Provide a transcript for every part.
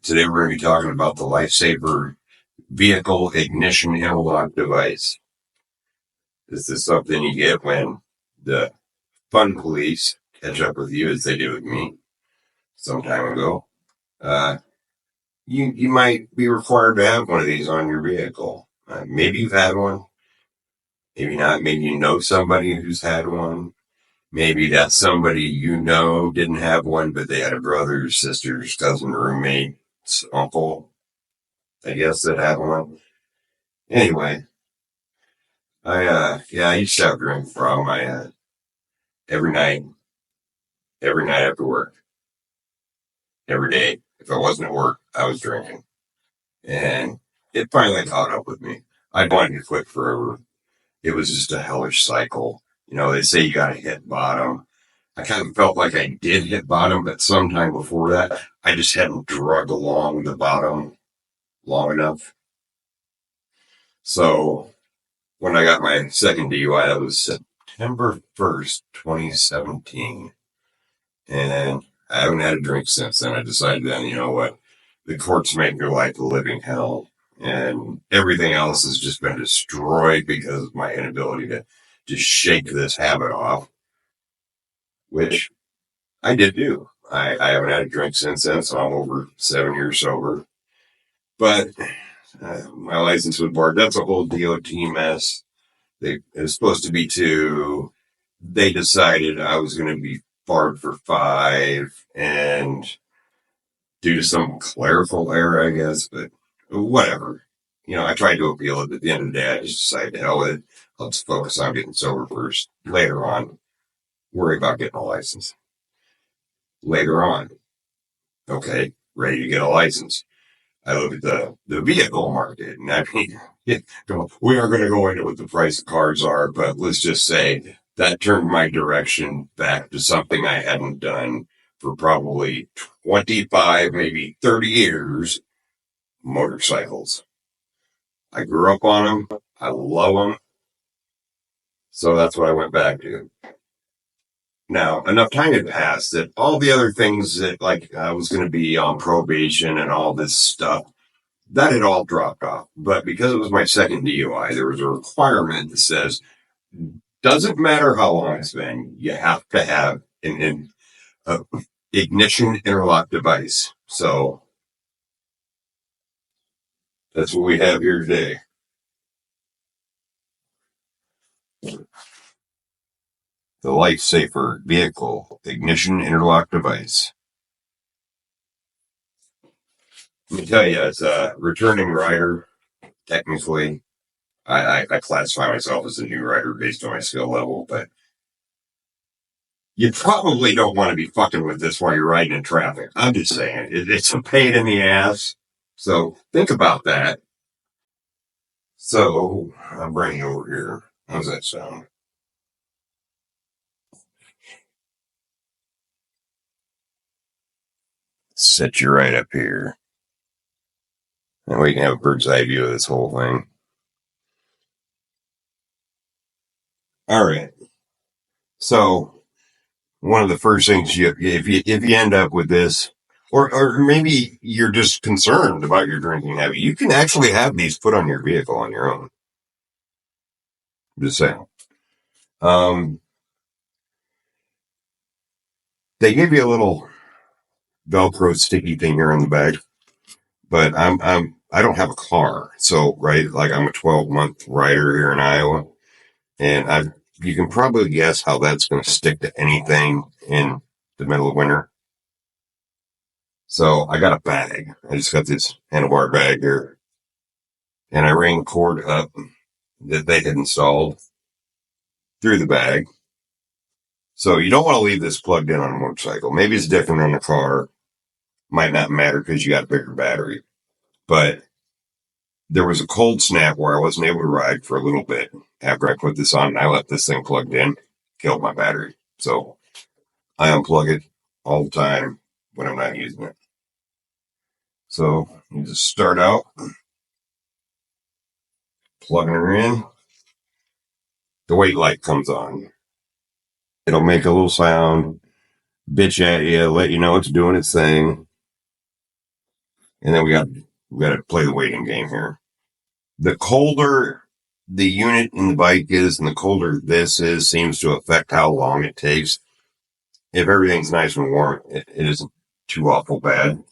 Today we're going to be talking about the Lifesaver vehicle ignition interlock device. This is something you get when the fun police catch up with you, as they did with me some time ago. You might be required to have one of these on your vehicle. Maybe you've had one, maybe not. Maybe you know somebody who's had one. Maybe that somebody you know didn't have one, but they had a brother, sister, cousin, roommate, uncle, I guess, that had one. Anyway, I used to have a drinking problem. Every night, every night after work, every day. If I wasn't at work, I was drinking. And it finally caught up with me. I wanted to quit forever. It was just a hellish cycle. You know, they say you gotta hit bottom. I kind of felt like I did hit bottom, but sometime before that, I just hadn't drug along the bottom long enough. So when I got my second DUI, that was September 1st, 2017. And I haven't had a drink since then. I decided then, you know what? The courts make your life a living hell. And everything else has just been destroyed because of my inability to just shake this habit off, which I did do. I haven't had a drink since then, so I'm over 7 years sober. But my license was barred. That's a whole DOT mess. It was supposed to be 2. They decided I was going to be barred for 5, and due to some clerical error, I guess, but whatever. You know, I tried to appeal it, but at the end of the day, I just decided to hell with it. I'll just focus on getting sober first. Later on, worry about getting a license. Later on, okay, ready to get a license. I look at the vehicle market, and I mean, we aren't going to go into what the price of cars are, but let's just say that turned my direction back to something I hadn't done for probably 25, maybe 30 years, motorcycles. I grew up on them. I love them. So that's what I went back to. Now, enough time had passed that all the other things that, like, I was going to be on probation and all this stuff, that had all dropped off. But because it was my second DUI, there was a requirement that says, doesn't matter how long it's been, you have to have an ignition interlock device. So that's what we have here today. The Lifesaver vehicle ignition interlock device. Let me tell you, as a returning rider, technically, I classify myself as a new rider based on my skill level, but you probably don't want to be fucking with this while you're riding in traffic. I'm just saying, it's a pain in the ass. So think about that. So I'm bringing you over here. How's that sound? Set you right up here. And we can have a bird's eye view of this whole thing. All right. So one of the first things if you end up with this, or maybe you're just concerned about your drinking habit, you can actually have these put on your vehicle on your own. I'm just saying. They give you a little Velcro sticky thing here on the back, but I don't have a car, so right, like I'm a 12-month rider here in Iowa, and you can probably guess how that's going to stick to anything in the middle of winter. So I got a bag. I just got this handlebar bag here, and I ran cord up that they had installed through the bag. So you don't want to leave this plugged in on a motorcycle. Maybe it's different on a car. Might not matter because you got a bigger battery. But there was a cold snap where I wasn't able to ride for a little bit after I put this on, and I left this thing plugged in, killed my battery. So I unplug it all the time when I'm not using it. So you just start out plugging her in. The wait light comes on. It'll make a little sound, bitch at you, let you know it's doing its thing. And then we got to play the waiting game here. The colder the unit in the bike is and the colder this is seems to affect how long it takes. If everything's nice and warm, it isn't too awful bad.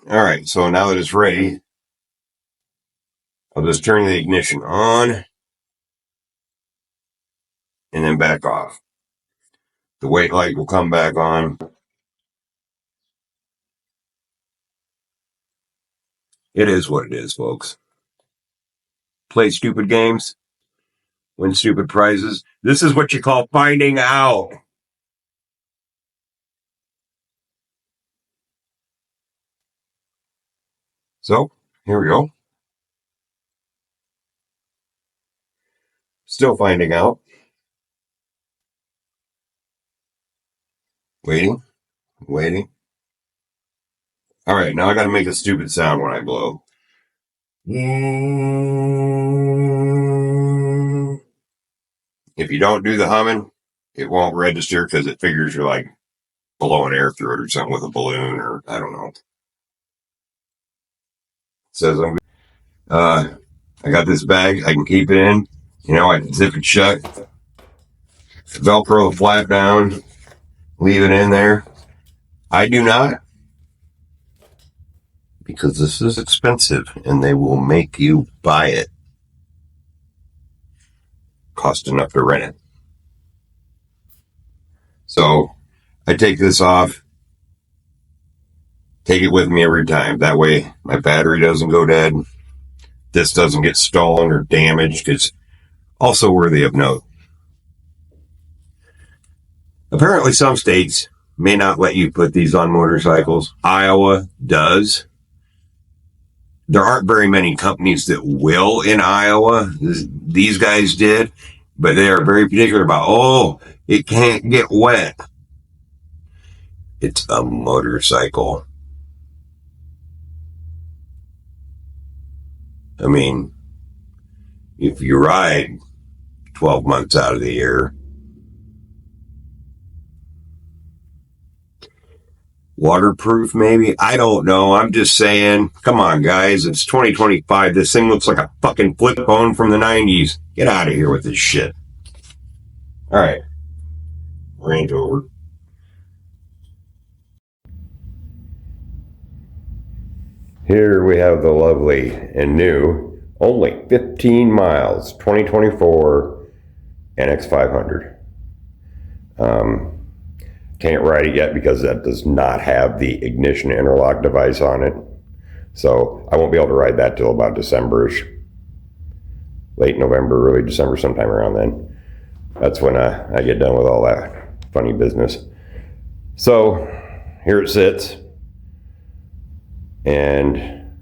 All right, so now that it's ready, I'll just turn the ignition on and then back off. The wait light will come back on. It is what it is, folks. Play stupid games, win stupid prizes. This is what you call finding out. So, here we go. Still finding out. Waiting. All right, now I got to make a stupid sound when I blow. If you don't do the humming, it won't register because it figures you're like blowing air through it or something with a balloon or I don't know. It says I got this bag. I can keep it in. I can zip it shut. Velcro the flap down. Leave it in there. I do not. Because this is expensive and they will make you buy it. Cost enough to rent it. So I take this off. Take it with me every time. That way my battery doesn't go dead. This doesn't get stolen or damaged. It's also worthy of note. Apparently some states may not let you put these on motorcycles. Iowa does. There aren't very many companies that will in Iowa. These guys did, but they are very particular about, it can't get wet. It's a motorcycle. I mean, if you ride 12 months out of the year, waterproof maybe? I don't know. I'm just saying, come on guys, it's 2025. This thing looks like a fucking flip phone from the 90s. Get out of here with this shit. All right. Range over. Here we have the lovely and new, only 15 miles, 2024 NX500. Can't ride it yet because that does not have the ignition interlock device on it. So I won't be able to ride that till about December-ish. Late November, early December, sometime around then. That's when I get done with all that funny business. So here it sits. And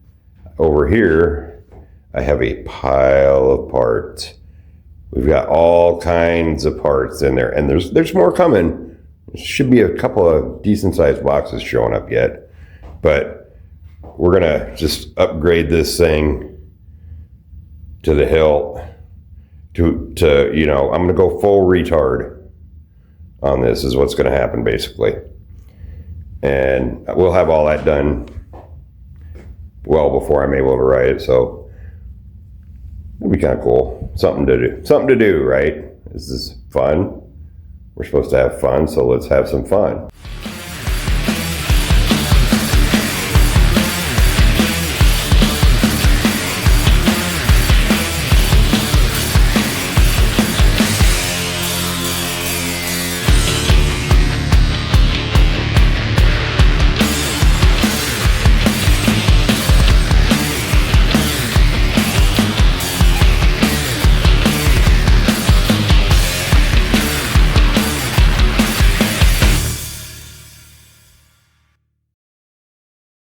over here, I have a pile of parts. We've got all kinds of parts in there, and there's more coming. There should be a couple of decent sized boxes showing up yet, but we're gonna just upgrade this thing to the hilt. I'm gonna go full retard on this. Is what's gonna happen basically, and we'll have all that done well before I'm able to ride it. So it'll be kind of cool. Something to do, right? This is fun. We're supposed to have fun, so let's have some fun.